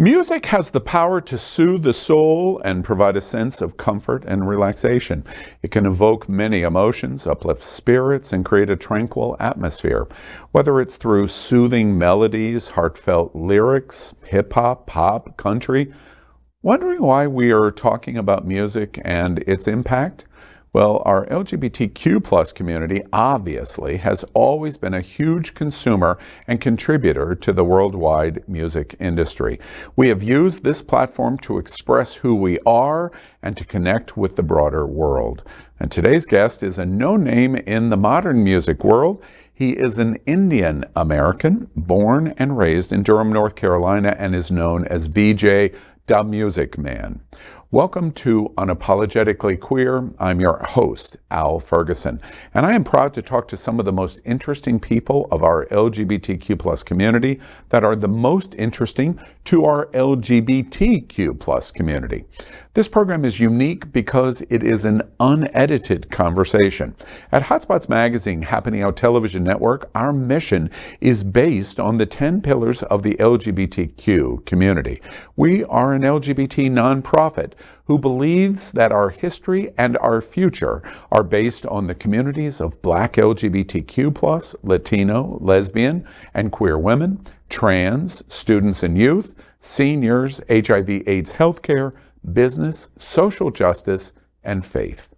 Music has the power to soothe the soul and provide a sense of comfort and relaxation. It can evoke many emotions, uplift spirits, and create a tranquil atmosphere. Whether it's through soothing melodies, heartfelt lyrics, hip-hop, pop, country. Wondering why we are talking about music and its impact? Well, our LGBTQ plus community obviously has always been a huge consumer and contributor to the worldwide music industry. We have used this platform to express who we are and to connect with the broader world. And today's guest is a no-name in the modern music world. He is an Indian American, born and raised in Durham, North Carolina, and is known as VJDAMUSICMAN. Welcome to Unapologetically Queer. I'm your host, Al Ferguson, and I am proud to talk to some of the most interesting people of our LGBTQ plus community that are the most interesting to our LGBTQ plus community. This program is unique because it is an unedited conversation. At Hotspots Magazine, Happening Out Television Network, our mission is based on the 10 pillars of the LGBTQ community. We are an LGBT nonprofit who believes that our history and our future are based on the communities of Black LGBTQ+, Latino, lesbian, and queer women, trans, students and youth, seniors, HIV/AIDS healthcare, business, social justice, and faith.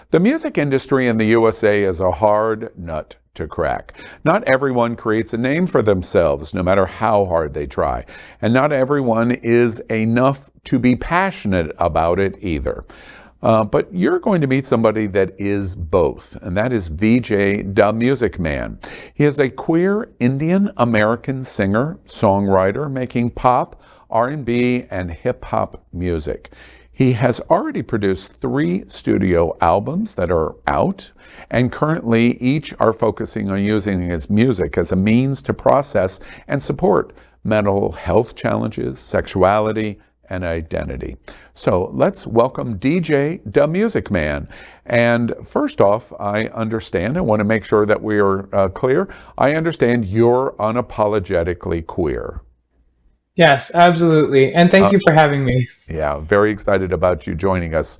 The music industry in the USA is a hard nut to crack. Not everyone creates a name for themselves, no matter how hard they try. And not everyone is enough to be passionate about it either. But you're going to meet somebody that is both, and that is VJDAMUSICMAN. He is a queer Indian American singer, songwriter, making pop, R&B, and hip-hop music. He has already produced 3 studio albums that are out, and currently each are focusing on using his music as a means to process and support mental health challenges, sexuality, and identity. So let's welcome VJDAMUSICMAN. And first off, I want to make sure that we are clear. I understand you're unapologetically queer. Yes, absolutely. And thank you for having me. Yeah, very excited about you joining us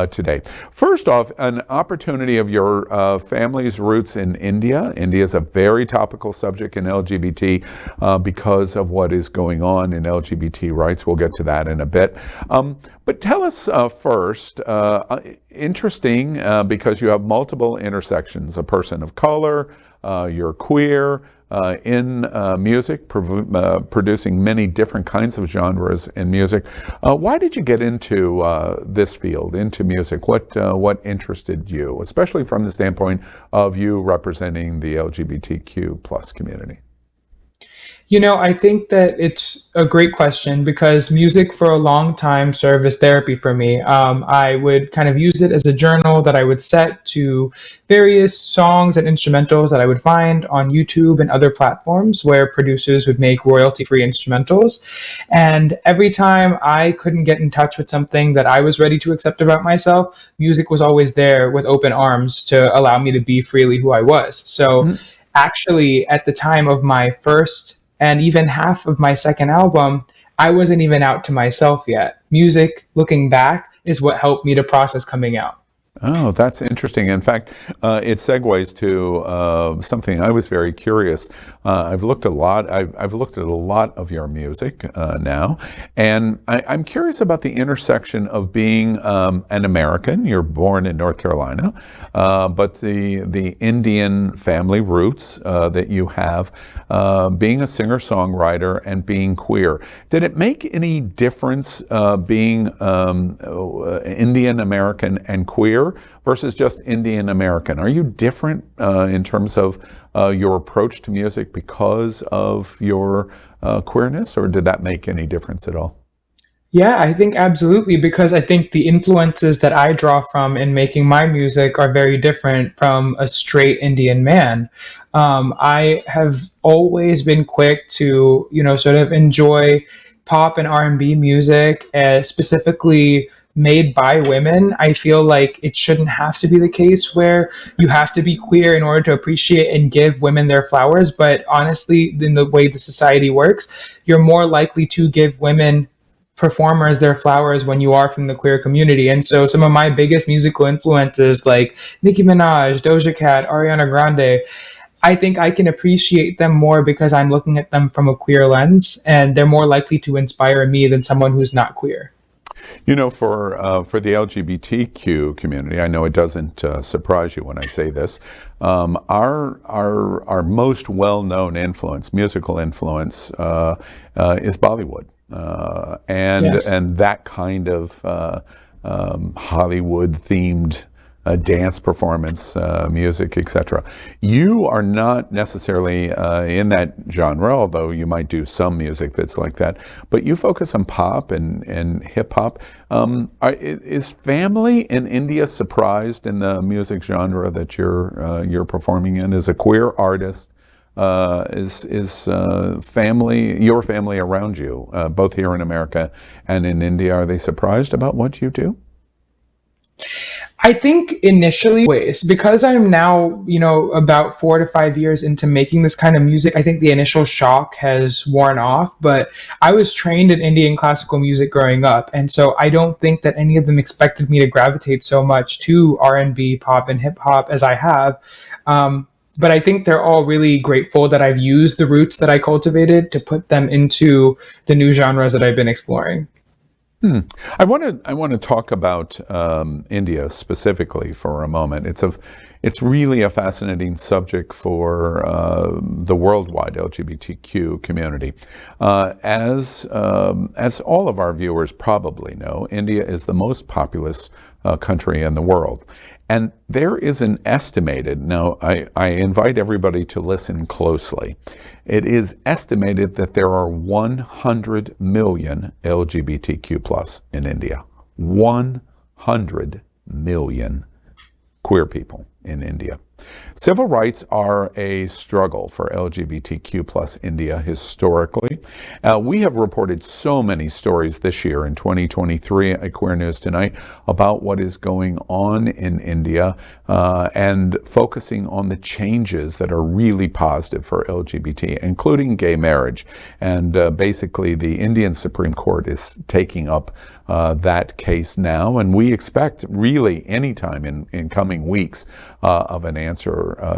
today. First off, an opportunity of your family's roots in India. India is a very topical subject in LGBT because of what is going on in LGBT rights. We'll get to that in a bit. But tell us first, interesting because you have multiple intersections, a person of color, you're queer, in music, producing many different kinds of genres in music. Why did you get into this field, into music? What interested you, especially from the standpoint of you representing the LGBTQ plus community? You know, I think that it's a great question because music for a long time served as therapy for me. I would kind of use it as a journal that I would set to various songs and instrumentals that I would find on YouTube and other platforms where producers would make royalty-free instrumentals. And every time I couldn't get in touch with something that I was ready to accept about myself, music was always there with open arms to allow me to be freely who I was. So actually, at the time of my first and even half of my second album, I wasn't even out to myself yet. Music, looking back, is what helped me to process coming out. Oh, that's interesting. In fact, it segues to something I was very curious. I've looked at a lot of your music now, and I'm curious about the intersection of being an American. You're born in North Carolina, but the Indian family roots that you have, being a singer-songwriter and being queer. Did it make any difference being Indian American and queer versus just Indian American? Are you different in terms of your approach to music because of your queerness, or did that make any difference at all? Yeah, I think absolutely, because I think the influences that I draw from in making my music are very different from a straight Indian man. I have always been quick to, sort of enjoy pop and R&B music, specifically made by women, I feel like it shouldn't have to be the case where you have to be queer in order to appreciate and give women their flowers. But honestly, in the way the society works, you're more likely to give women performers their flowers when you are from the queer community. And so some of my biggest musical influences like Nicki Minaj, Doja Cat, Ariana Grande, I think I can appreciate them more because I'm looking at them from a queer lens, and they're more likely to inspire me than someone who's not queer. You know, for the LGBTQ community, I know it doesn't surprise you when I say this. Our most well-known influence, musical influence, is Bollywood, Yes. and that kind of Hollywood-themed dance performance, music, etc. You are not necessarily in that genre, although you might do some music that's like that. But you focus on pop and hip hop. Is family in India surprised in the music genre that you're performing in as a queer artist? Is family, your family around you, both here in America and in India, are they surprised about what you do? I think initially, ways because I'm now, about 4 to 5 years into making this kind of music, I think the initial shock has worn off. But I was trained in Indian classical music growing up, and so I don't think that any of them expected me to gravitate so much to R&B, pop, and hip hop as I have. But I think they're all really grateful that I've used the roots that I cultivated to put them into the new genres that I've been exploring. I want to talk about India specifically for a moment. It's really a fascinating subject for the worldwide LGBTQ community. As all of our viewers probably know, India is the most populous country in the world. And there is an estimated, now I invite everybody to listen closely. It is estimated that there are 100 million LGBTQ plus in India. 100 million queer people in India. Civil rights are a struggle for LGBTQ plus India historically. We have reported so many stories this year in 2023 at Queer News Tonight about what is going on in India and focusing on the changes that are really positive for LGBT, including gay marriage. And basically the Indian Supreme Court is taking up that case now, and we expect really anytime in coming weeks of an answer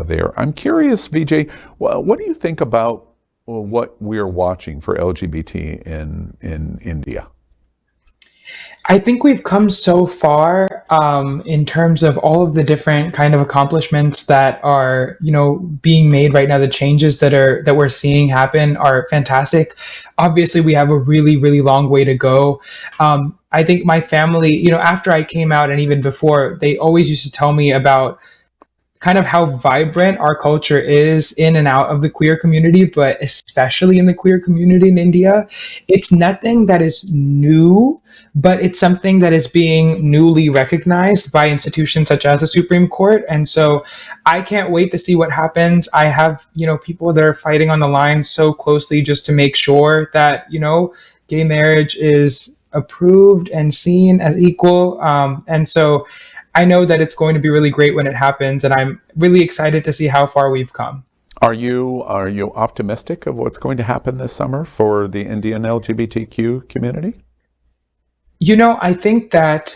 there. I'm curious, VJ, what do you think about what we're watching for LGBT in India? I think we've come so far in terms of all of the different kind of accomplishments that are, being made right now. The changes that we're seeing happen are fantastic. Obviously, we have a really, really long way to go. I think my family, after I came out and even before, they always used to tell me about kind of how vibrant our culture is in and out of the queer community, but especially in the queer community in India. It's nothing that is new, but it's something that is being newly recognized by institutions such as the Supreme Court. And so I can't wait to see what happens. I have, people that are fighting on the line so closely just to make sure that, gay marriage is approved and seen as equal. And so I know that it's going to be really great when it happens, and I'm really excited to see how far we've come. Are you optimistic of what's going to happen this summer for the Indian LGBTQ community? I think that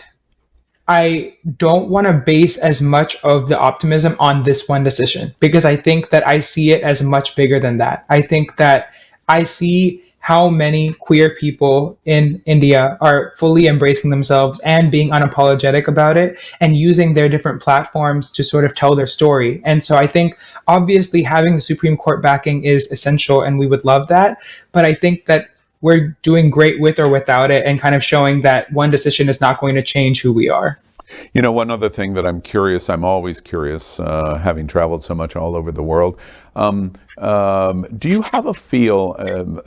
I don't want to base as much of the optimism on this one decision because I think that I see it as much bigger than that. I think that I see how many queer people in India are fully embracing themselves and being unapologetic about it and using their different platforms to sort of tell their story. And so I think obviously having the Supreme Court backing is essential and we would love that. But I think that we're doing great with or without it and kind of showing that one decision is not going to change who we are. One other thing that I'm always curious, having traveled so much all over the world. Do you have a feel,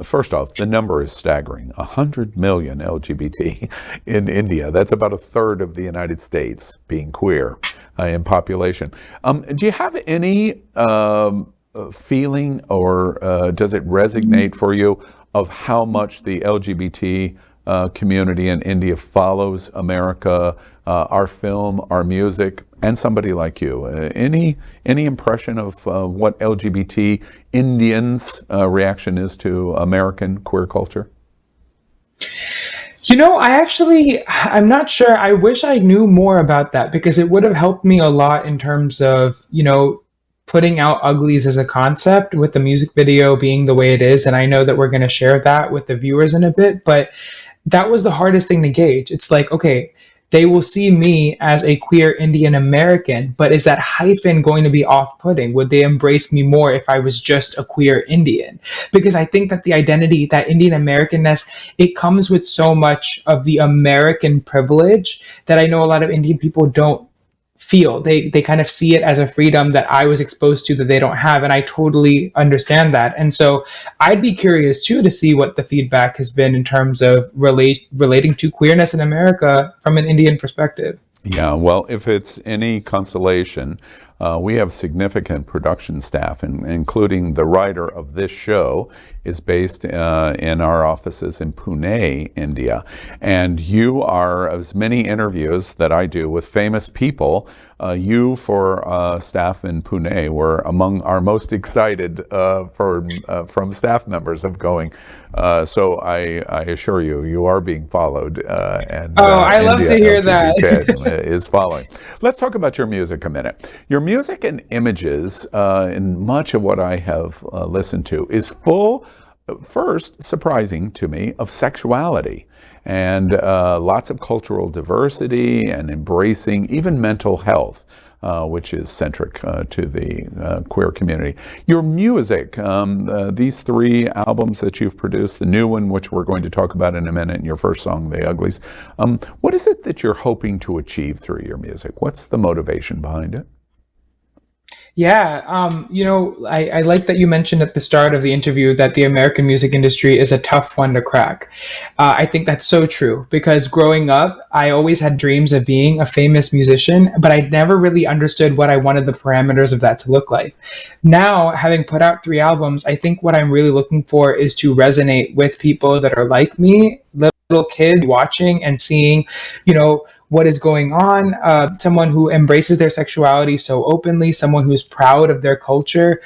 first off, the number is staggering, 100 million LGBT in India. That's about a third of the United States being queer in population. Do you have any feeling, or does it resonate for you, of how much the LGBT community in India follows America, our film, our music, and somebody like you? Any impression of what LGBT Indians' reaction is to American queer culture? I'm not sure. I wish I knew more about that because it would have helped me a lot in terms of, putting out uglies as a concept with the music video being the way it is. And I know that we're going to share that with the viewers in a bit, but that was the hardest thing to gauge. It's like, okay, they will see me as a queer Indian American, but is that hyphen going to be off putting? Would they embrace me more if I was just a queer Indian? Because I think that the identity, that Indian Americanness, it comes with so much of the American privilege that I know a lot of Indian people don't feel. They kind of see it as a freedom that I was exposed to that they don't have, and I totally understand that. And so I'd be curious too to see what the feedback has been in terms of relating to queerness in America from an Indian perspective. Yeah, well, if it's any consolation, we have significant production staff, including the writer of this show is based in our offices in Pune, India. And you are, as many interviews that I do with famous people, you for staff in Pune were among our most excited from staff members of going. So I assure you, you are being followed. And I love India to hear LGBT is following. Let's talk about your music a minute. Your music and images, in much of what I have listened to, is full, first, surprising to me, of sexuality and lots of cultural diversity and embracing even mental health, which is centric to the queer community. Your music, these three albums that you've produced, the new one, which we're going to talk about in a minute, and your first song, The Uglies, what is it that you're hoping to achieve through your music? What's the motivation behind it? Yeah, I like that you mentioned at the start of the interview that the American music industry is a tough one to crack. I think that's so true because growing up, I always had dreams of being a famous musician, but I never really understood what I wanted the parameters of that to look like. Now, having put out 3 albums, I think what I'm really looking for is to resonate with people that are like me, little kids watching and seeing, what is going on, someone who embraces their sexuality so openly, someone who's proud of their culture.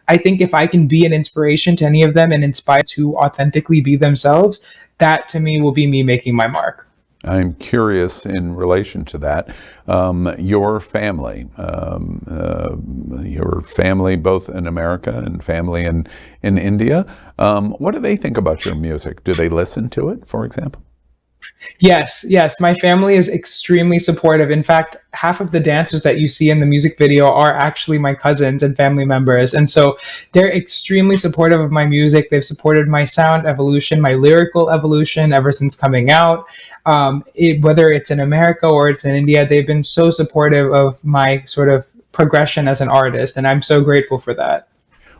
I think if I can be an inspiration to any of them and inspire to authentically be themselves, that to me will be me making my mark. I'm curious in relation to that, your family both in America and family in India, what do they think about your music? Do they listen to it, for example? Yes. My family is extremely supportive. In fact, half of the dancers that you see in the music video are actually my cousins and family members. And so they're extremely supportive of my music. They've supported my sound evolution, my lyrical evolution ever since coming out. Whether it's in America or it's in India, they've been so supportive of my sort of progression as an artist. And I'm so grateful for that.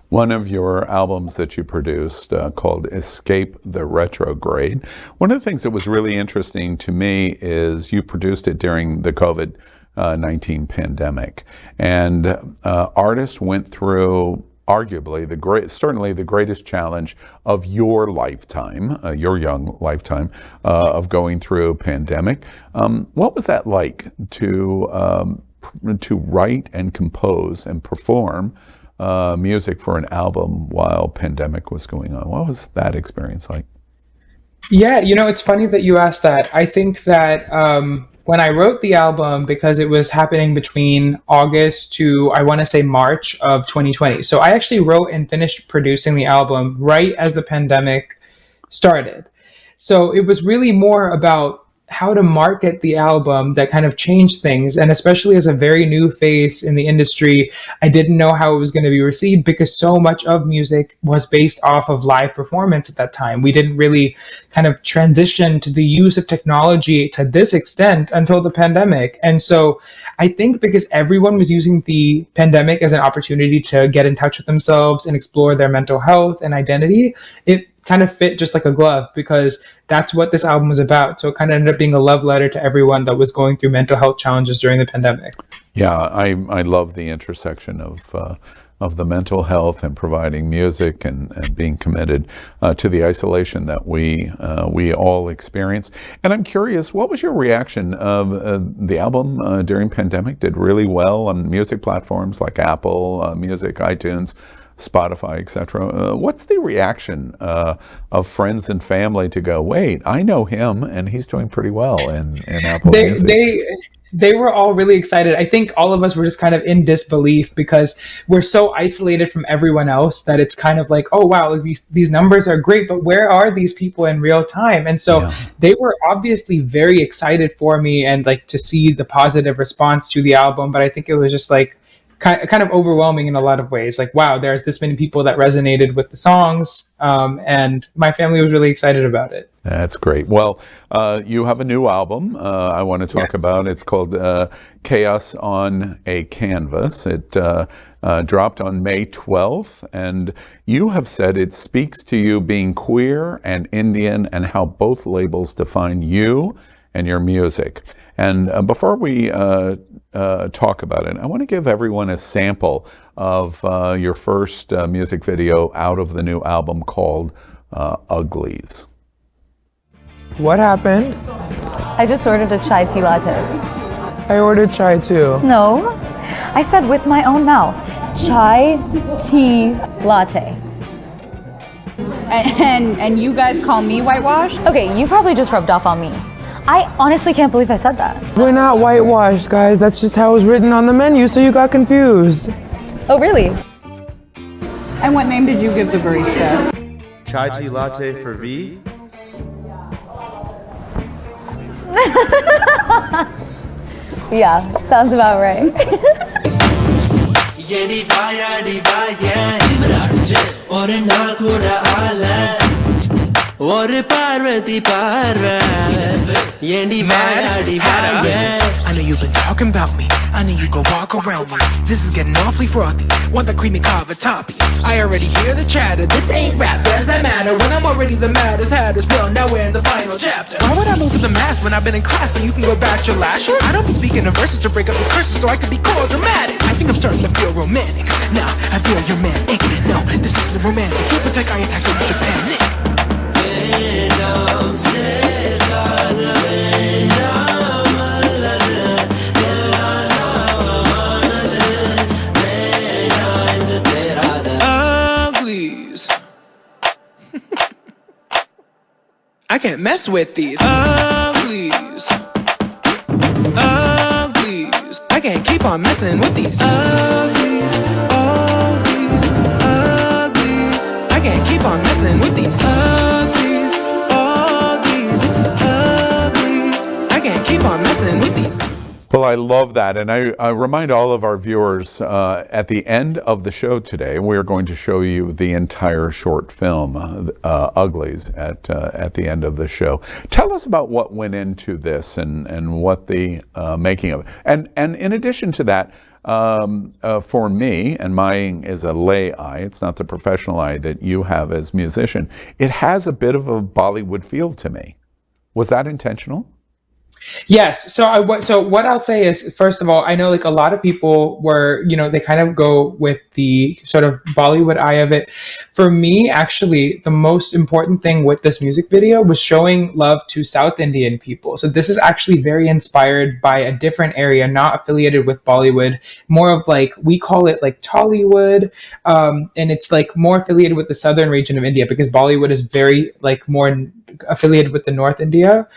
One of your albums that you produced called Escape the Retrograde. One of the things that was really interesting to me is you produced it during the COVID-19 pandemic. And artists went through arguably certainly the greatest challenge of your lifetime, your young lifetime, of going through a pandemic. What was that like to write and compose and perform music for an album while pandemic was going on? What was that experience like? Yeah, it's funny that you asked that. I think that when I wrote the album, because it was happening between August to, I want to say, March of 2020. So I actually wrote and finished producing the album right as the pandemic started. So it was really more about how to market the album that kind of changed things. And especially as a very new face in the industry, I didn't know how it was going to be received because so much of music was based off of live performance at that time. We didn't really kind of transition to the use of technology to this extent until the pandemic. And so I think because everyone was using the pandemic as an opportunity to get in touch with themselves and explore their mental health and identity, it kind of fit just like a glove because that's what this album was about. So it kind of ended up being a love letter to everyone that was going through mental health challenges during the pandemic. Yeah, I love the intersection of the mental health and providing music and being committed to the isolation that we all experience. And I'm curious, what was your reaction of the album during pandemic? Did really well on music platforms like Apple Music, iTunes, Spotify, etc. What's the reaction of friends and family to go, wait, I know him and he's doing pretty well in Apple Music? They were all really excited. I think all of us were just kind of in disbelief because we're so isolated from everyone else that it's kind of like, oh wow, these numbers are great, but where are these people in real time? And so they were obviously very excited for me and like to see the positive response to the album. But I think it was just like kind of overwhelming in a lot of ways. Like, wow, there's this many people that resonated with the songs, and my family was really excited about it. That's great. Well, you have a new album I want to talk about. It's called Chaos on a Canvas. It dropped on May 12th, and you have said it speaks to you being queer and Indian and how both labels define you and your music. And before we talk about it, I want to give everyone a sample of your first music video out of the new album called Uglies. What happened? I just ordered a chai tea latte. I ordered chai too. No, I said with my own mouth, chai tea latte. And you guys call me whitewashed? Okay, you probably just rubbed off on me. I honestly can't believe I said that. We're not whitewashed, guys. That's just how it was written on the menu, so you got confused. Oh, really? And what name did you give the barista? Chai tea latte for V? Yeah, sounds about right. I know you've been talking about me. I know you go walk around me. This is getting awfully frothy. Want the creamy carver toppy. I already hear the chatter. This ain't rap, does that matter? When I'm already the maddest, hattest pill. Now we're in the final chapter. Why would I move with the mask when I've been in class so you can go back your lashes? I don't be speaking in verses to break up these curses so I can be called dramatic. I think I'm starting to feel romantic. No, I feel your man. No, this isn't romantic. Keep protect eye attack so you should panic. Uglies. I can't mess with these uglies. Uglies. I can't keep on messing with these uglies. Uglies. Uglies. I can't keep on messing with these uglies. Uglies. Uglies. I can't keep on messing with these. Well, I love that. And I remind all of our viewers at the end of the show today, we're going to show you the entire short film, Uglies, at the end of the show. Tell us about what went into this and what the making of it. And in addition to that, for me, and mine is a lay eye, it's not the professional eye that you have as musician, it has a bit of a Bollywood feel to me. Was that intentional? Yes. So what I'll say is, first of all, I know like a lot of people were, they kind of go with the sort of Bollywood eye of it. For me, actually, the most important thing with this music video was showing love to South Indian people. So this is actually very inspired by a different area, not affiliated with Bollywood, more of like, we call it like Tollywood. And it's like more affiliated with the southern region of India because Bollywood is very like more affiliated with the North India.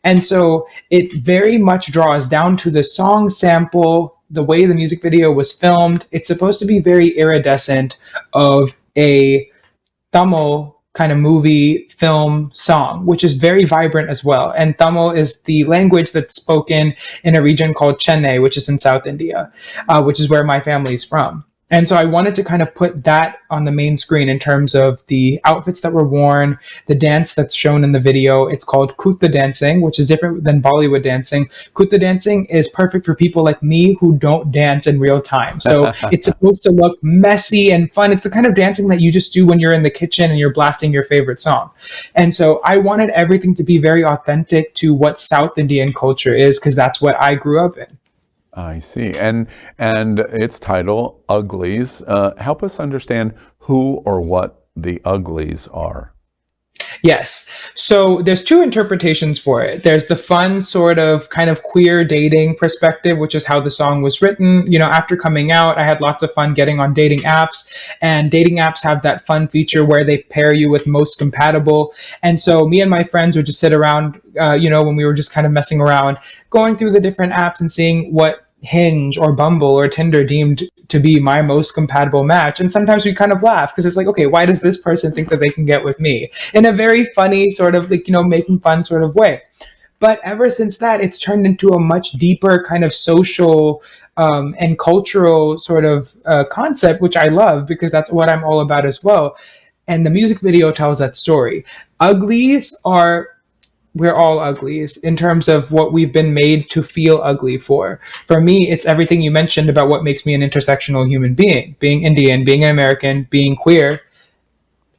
And so it very much draws down to the song sample, the way the music video was filmed. It's supposed to be very iridescent of a Tamil kind of movie, film, song, which is very vibrant as well. And Tamil is the language that's spoken in a region called Chennai, which is in South India, which is where my family's from. And so I wanted to kind of put that on the main screen in terms of the outfits that were worn, the dance that's shown in the video. It's called Kutha dancing, which is different than Bollywood dancing. Kutha dancing is perfect for people like me who don't dance in real time. So it's supposed to look messy and fun. It's the kind of dancing that you just do when you're in the kitchen and you're blasting your favorite song. And so I wanted everything to be very authentic to what South Indian culture is, because that's what I grew up in. I see. And its title, Uglies. Help us understand who or what the Uglies are. Yes. So there's two interpretations for it. There's the fun sort of kind of queer dating perspective, which is how the song was written. You know, after coming out, I had lots of fun getting on dating apps, and dating apps have that fun feature where they pair you with most compatible. And so me and my friends would just sit around, when we were just kind of messing around, going through the different apps and seeing what Hinge or Bumble or Tinder deemed to be my most compatible match. And sometimes we kind of laugh because it's like, okay, why does this person think that they can get with me? In a very funny sort of like, making fun sort of way. But ever since that, it's turned into a much deeper kind of social and cultural sort of concept, which I love because that's what I'm all about as well. And the music video tells that story. Uglies are we're all uglies in terms of what we've been made to feel ugly for. For me, it's everything you mentioned about what makes me an intersectional human being. Being Indian, being an American, being queer,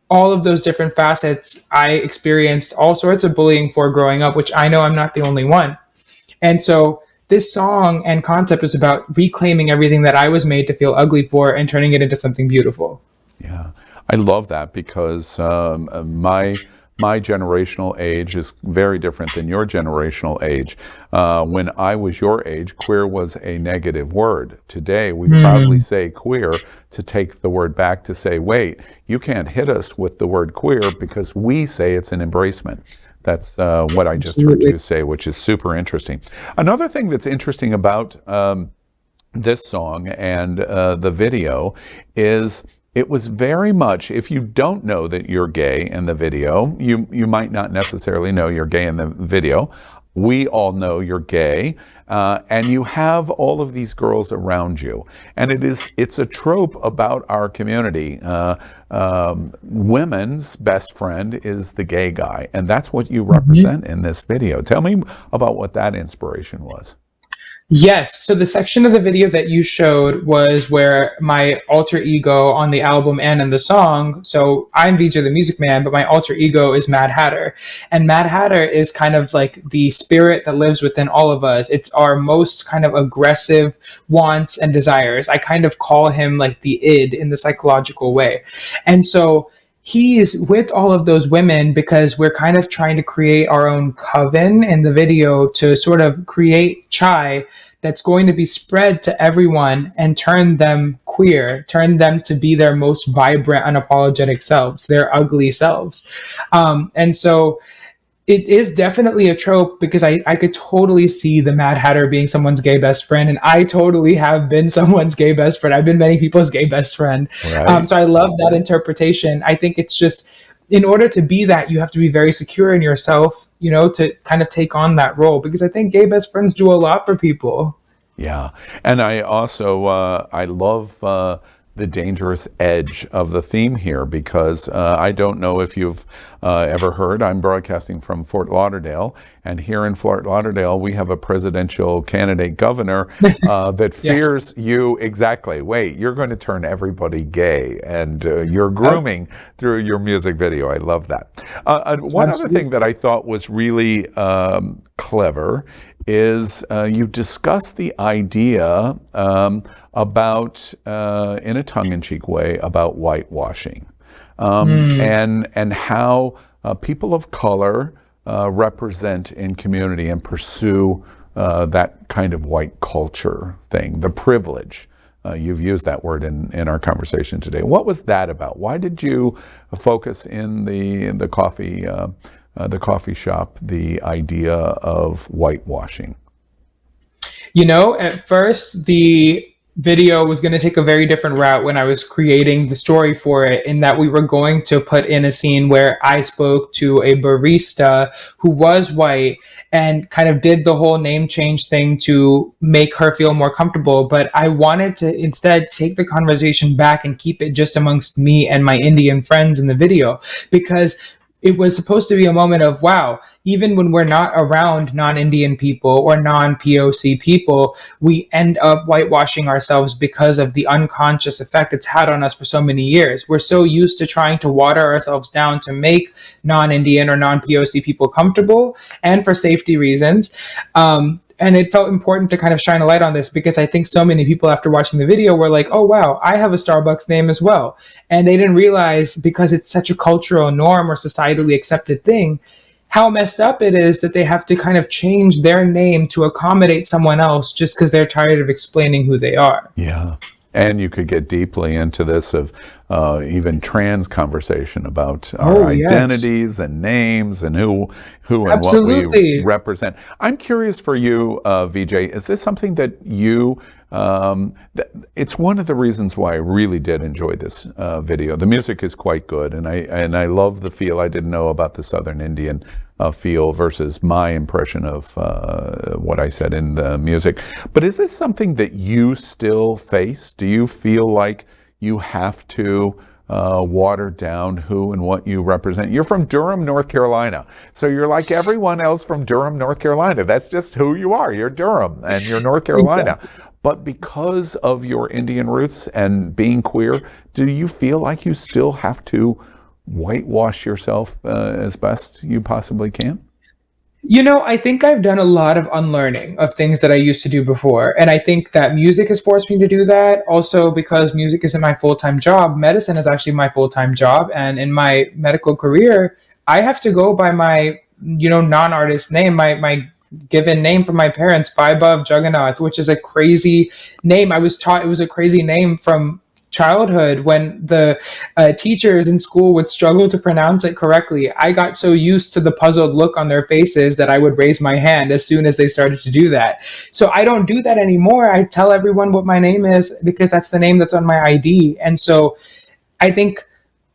all of those different facets I experienced all sorts of bullying for growing up, which I know I'm not the only one. And so this song and concept is about reclaiming everything that I was made to feel ugly for and turning it into something beautiful. Yeah, I love that because my generational age is very different than your generational age. When I was your age, queer was a negative word. Today, we proudly say queer to take the word back to say, wait, you can't hit us with the word queer because we say it's an embracement. That's what I just heard you say, which is super interesting. Another thing that's interesting about this song and the video is it was very much, if you don't know that you're gay in the video, you might not necessarily know you're gay in the video. We all know you're gay, and you have all of these girls around you. And it's a trope about our community. Women's best friend is the gay guy, and that's what you represent in this video. Tell me about what that inspiration was. Yes. So the section of the video that you showed was where my alter ego on the album and in the song. So I'm VJ the Music Man, but my alter ego is Mad Hatter. And Mad Hatter is kind of like the spirit that lives within all of us. It's our most kind of aggressive wants and desires. I kind of call him like the id in the psychological way. And so he's with all of those women because we're kind of trying to create our own coven in the video to sort of create chai that's going to be spread to everyone and turn them queer, turn them to be their most vibrant, unapologetic selves, their ugly selves. And so it is definitely a trope because I could totally see the Mad Hatter being someone's gay best friend. And I totally have been someone's gay best friend. I've been many people's gay best friend. Right. So I love that interpretation. I think it's just, in order to be that, you have to be very secure in yourself, to kind of take on that role. Because I think gay best friends do a lot for people. Yeah. And I also, I love the dangerous edge of the theme here because I don't know if you've ever heard, I'm broadcasting from Fort Lauderdale, and here in Fort Lauderdale we have a presidential candidate governor that fears you exactly. Wait, you're going to turn everybody gay, and you're grooming through your music video. I love that. One other thing that I thought was really clever is you discuss the idea about, in a tongue-in-cheek way, about whitewashing and how people of color represent in community and pursue that kind of white culture thing, the privilege. You've used that word in our conversation today. What was that about? Why did you focus in the coffee shop the idea of whitewashing? At first, the video was going to take a very different route when I was creating the story for it, in that we were going to put in a scene where I spoke to a barista who was white and kind of did the whole name change thing to make her feel more comfortable. But I wanted to instead take the conversation back and keep it just amongst me and my Indian friends in the video, because it was supposed to be a moment of, wow, even when we're not around non-Indian people or non-POC people, we end up whitewashing ourselves because of the unconscious effect it's had on us for so many years. We're so used to trying to water ourselves down to make non-Indian or non-POC people comfortable and for safety reasons. and it felt important to kind of shine a light on this because I think so many people after watching the video were like, oh wow, I have a Starbucks name as well. And they didn't realize, because it's such a cultural norm or societally accepted thing, how messed up it is that they have to kind of change their name to accommodate someone else just because they're tired of explaining who they are. Yeah. And you could get deeply into this of even trans conversation about our identities and names and who and what we represent. I'm curious for you, VJ, is this something that you, it's one of the reasons why I really did enjoy this video. The music is quite good, and I love the feel. I didn't know about the Southern Indian feel versus my impression of what I said in the music. But is this something that you still face? Do you feel like you have to water down who and what you represent? You're from Durham, North Carolina. So you're like everyone else from Durham, North Carolina. That's just who you are. You're Durham and you're North Carolina. Exactly. But because of your Indian roots and being queer, do you feel like you still have to whitewash yourself as best you possibly can? You know, I think I've done a lot of unlearning of things that I used to do before. And I think that music has forced me to do that. Also, because music isn't my full-time job, medicine is actually my full-time job. And in my medical career, I have to go by my, non-artist name, my given name from my parents, Vaibhav Jagannath, which is a crazy name. I was taught it was a crazy name from childhood when the teachers in school would struggle to pronounce it correctly. I got so used to the puzzled look on their faces that I would raise my hand as soon as they started to do that. So I don't do that anymore. I tell everyone what my name is because that's the name that's on my ID. And so I think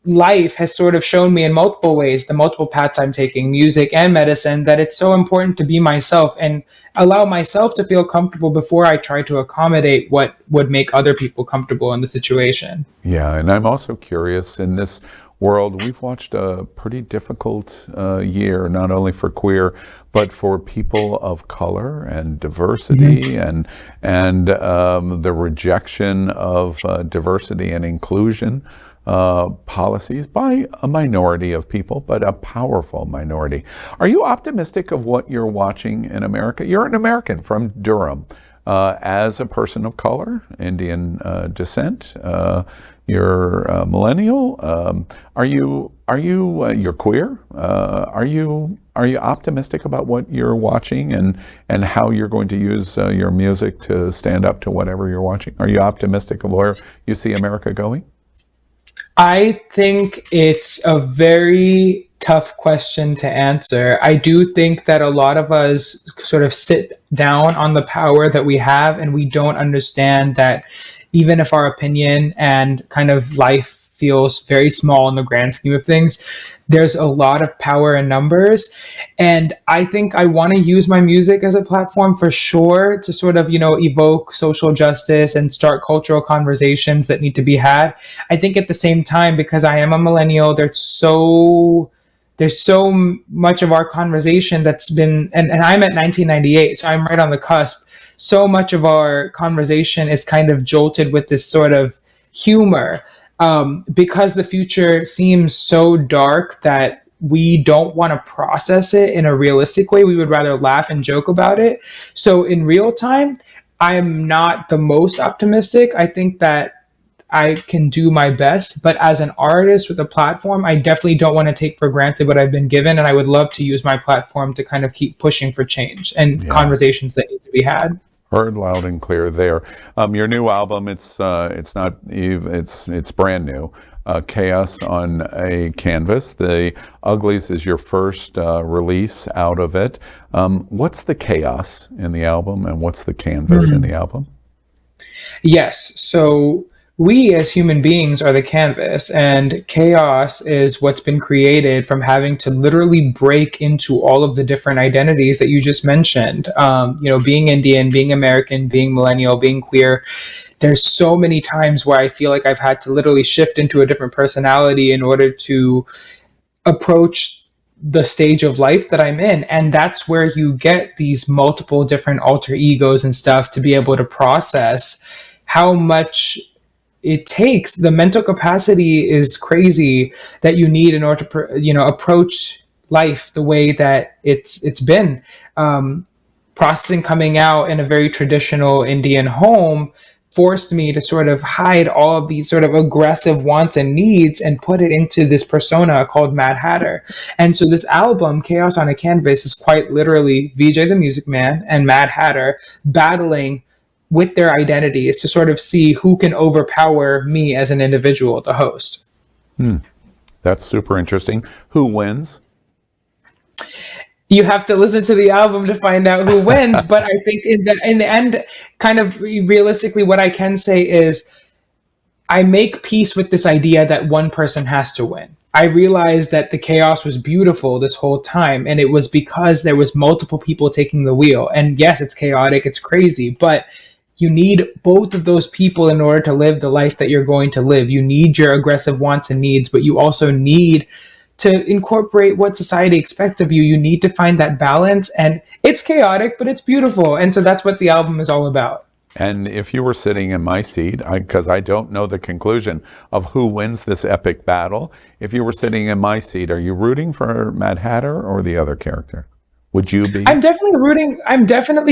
life has sort of shown me in multiple ways, the multiple paths I'm taking, music and medicine, that it's so important to be myself and allow myself to feel comfortable before I try to accommodate what would make other people comfortable in the situation. Yeah, and I'm also curious, in this world, we've watched a pretty difficult year, not only for queer, but for people of color and diversity, and the rejection of diversity and inclusion policies by a minority of people, but a powerful minority. Are you optimistic of what you're watching in America? You're an American from Durham. As a person of color, Indian descent, you're a millennial. You're queer? Are you optimistic about what you're watching and how you're going to use your music to stand up to whatever you're watching? Are you optimistic of where you see America going? I think it's a very tough question to answer. I do think that a lot of us sort of sit down on the power that we have, and we don't understand that even if our opinion and kind of life feels very small in the grand scheme of things, there's a lot of power in numbers. And I think I want to use my music as a platform for sure to sort of, evoke social justice and start cultural conversations that need to be had. I think at the same time, because I am a millennial, there's so much of our conversation that's been, and I'm at 1998, so I'm right on the cusp. So much of our conversation is kind of jolted with this sort of humor. Because the future seems so dark that we don't want to process it in a realistic way. We would rather laugh and joke about it. So in real time, I am not the most optimistic. I think that I can do my best, but as an artist with a platform, I definitely don't want to take for granted what I've been given. And I would love to use my platform to kind of keep pushing for change and conversations that need to be had. Heard loud and clear there. Your new album, it's brand new. Chaos on a Canvas. The Uglies is your first release out of it. What's the chaos in the album, and what's the canvas in the album? Yes. So we as human beings are the canvas, and chaos is what's been created from having to literally break into all of the different identities that you just mentioned. Being Indian, being American, being millennial, being queer. There's so many times where I feel like I've had to literally shift into a different personality in order to approach the stage of life that I'm in. And that's where you get these multiple different alter egos and stuff to be able to process how much it takes. The mental capacity is crazy that you need in order to, approach life the way that it's been. processing coming out in a very traditional Indian home forced me to sort of hide all of these sort of aggressive wants and needs and put it into this persona called Mad Hatter. And so this album, Chaos on a Canvas, is quite literally VJ the Music Man and Mad Hatter battling with their identities to sort of see who can overpower me as an individual, the host. That's super interesting. Who wins? You have to listen to the album to find out who wins. But I think in the end, kind of realistically, what I can say is I make peace with this idea that one person has to win. I realized that the chaos was beautiful this whole time, and it was because there was multiple people taking the wheel. And yes, it's chaotic, it's crazy, but you need both of those people in order to live the life that you're going to live. You need your aggressive wants and needs, but you also need to incorporate what society expects of you. You need to find that balance, and it's chaotic, but it's beautiful. And so that's what the album is all about. And if you were sitting in my seat, because I don't know the conclusion of who wins this epic battle, if you were sitting in my seat, are you rooting for Mad Hatter or the other character? Would you be? I'm definitely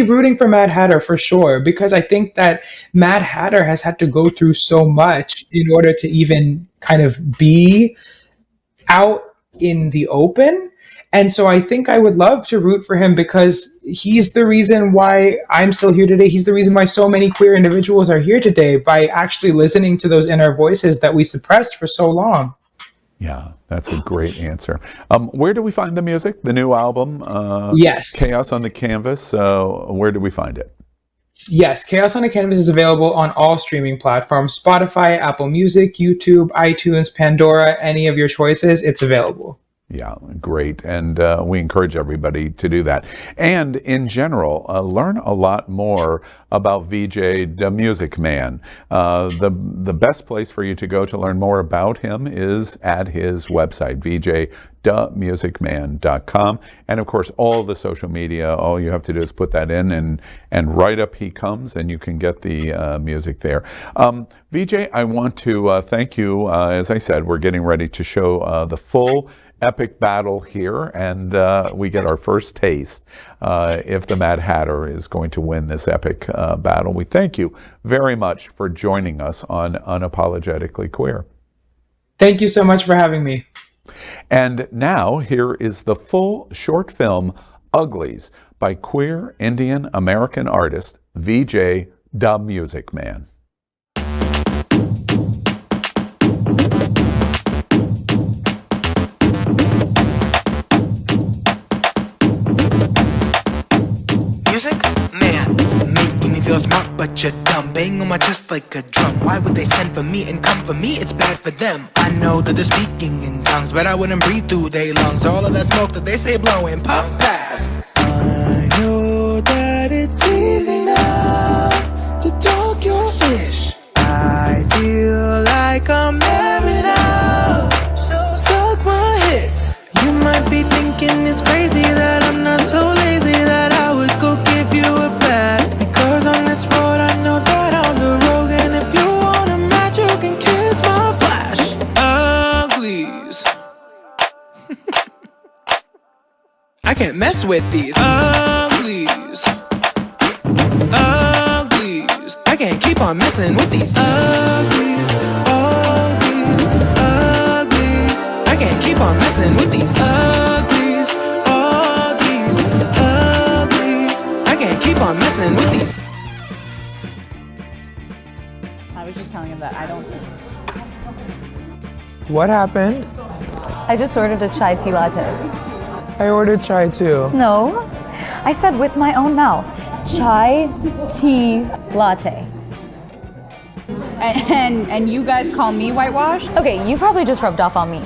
rooting for Mad Hatter for sure, because I think that Mad Hatter has had to go through so much in order to even kind of be out in the open. And so I think I would love to root for him because he's the reason why I'm still here today. He's the reason why so many queer individuals are here today, by actually listening to those inner voices that we suppressed for so long. Yeah, that's a great answer. Where do we find the music? The new album? Yes. Chaos on the Canvas. Where do we find it? Yes, Chaos on a Canvas is available on all streaming platforms: Spotify, Apple Music, YouTube, iTunes, Pandora, any of your choices, it's available. Yeah, great. And we encourage everybody to do that. And in general, learn a lot more about VJDAMUSICMAN. The best place for you to go to learn more about him is at his website, VJDAMUSICMAN.com. And of course, all the social media, all you have to do is put that in, and right up he comes, and you can get the music there. VJ, I want to thank you. As I said, we're getting ready to show the full epic battle here, and we get our first taste if the Mad Hatter is going to win this epic battle. We thank you very much for joining us on Unapologetically Queer. Thank you so much for having me. And now here is the full short film Uglies by queer Indian American artist VJDAMUSICMAN. Feel smart, but you're dumb. Bang on my chest like a drum. Why would they send for me and come for me? It's bad for them. I know that they're speaking in tongues, but I wouldn't breathe through their lungs. All of that smoke that they say blowing, puff pass. I know that it's easy now to talk your ish. I feel like I'm married out, so suck my hit. You might be thinking it's crazy that I'm not so lazy that I would go give you a pass. On this road, I know that I'm the rogue, and if you want a match, you can kiss my flash. Uglies. I can't mess with these uglies. Uglies. I can't keep on messing with these uglies. Uglies. Uglies. I can't keep on messing with these uglies. Uglies. Uglies. I can't keep on messing with these. I was just telling him that I don't. What happened? I just ordered a chai tea latte. I ordered chai too. No, I said with my own mouth, chai tea latte. And you guys call me whitewashed? Okay, you probably just rubbed off on me.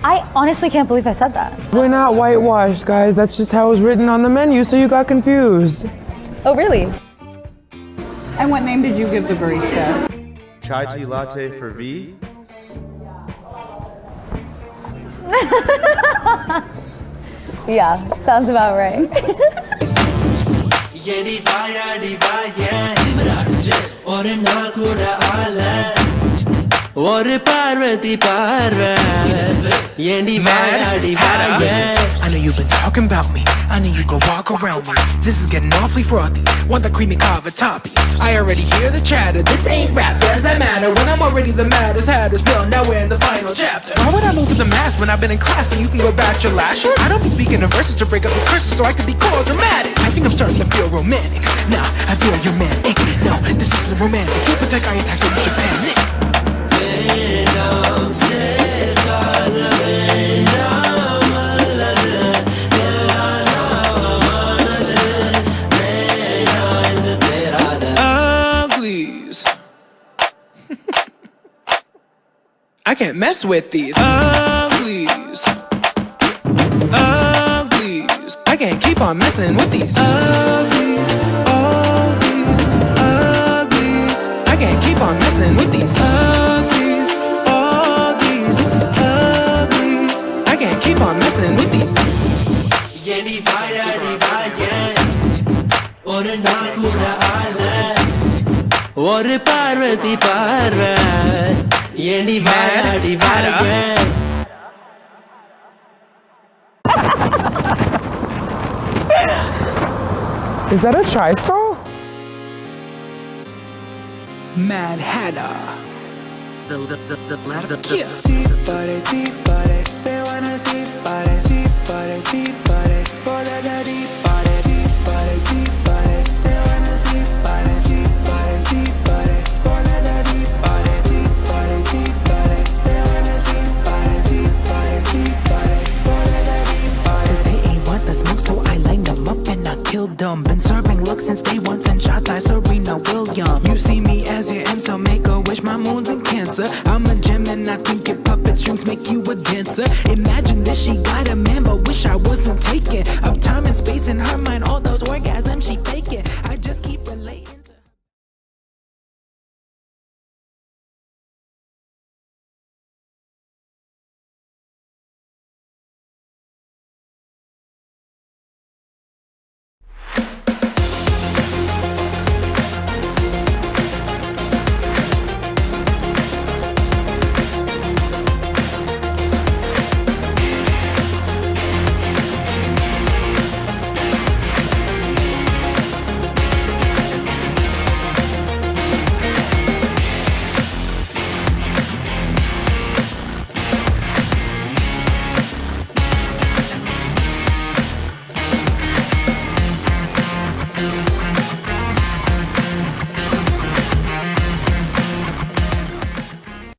I honestly can't believe I said that. We're not whitewashed, guys. That's just how it was written on the menu, so you got confused. Oh, really? And what name did you give the barista? Chai tea latte for V. Yeah, sounds about right. I know you've been talking talking about me. I know you go walk around me. This is getting awfully frothy. Want the creamy carver toppy. I already hear the chatter. This ain't rap, does that matter? When I'm already the maddest, hattest bill. Now we're in the final chapter. Why would I move with the mask when I've been in class so you can go back your lashes? I don't be speaking in verses to break up these curses so I can be cool dramatic. I think I'm starting to feel romantic. Nah, I feel you're manic. No, this isn't romantic. You protect eye attacks so you should panic. Uglies. I can't mess with these uglies. Uglies. I can't keep on messing with these uglies. Uglies. Uglies. I can't keep on messing with these uglies. Uglies. Uglies. I can't keep on messing with these. ஒரு பார்வதி பார ஏண்டி வாயாடி வாழ Is that a chai stall? Mad Hatter. Yeah. See body, they wanna see body, for the daddy body, they wanna see body, for the daddy body, they wanna see body, for the daddy body. 'Cause they ain't want the smoke, so I lined them up and I killed them. Been serving looks since day one, sent shots like Serena Williams. You see me as your answer, make a wish, my moon's in Cancer. I'm a gem and I think your puppet strings make you a dancer. Imagine this, she got a man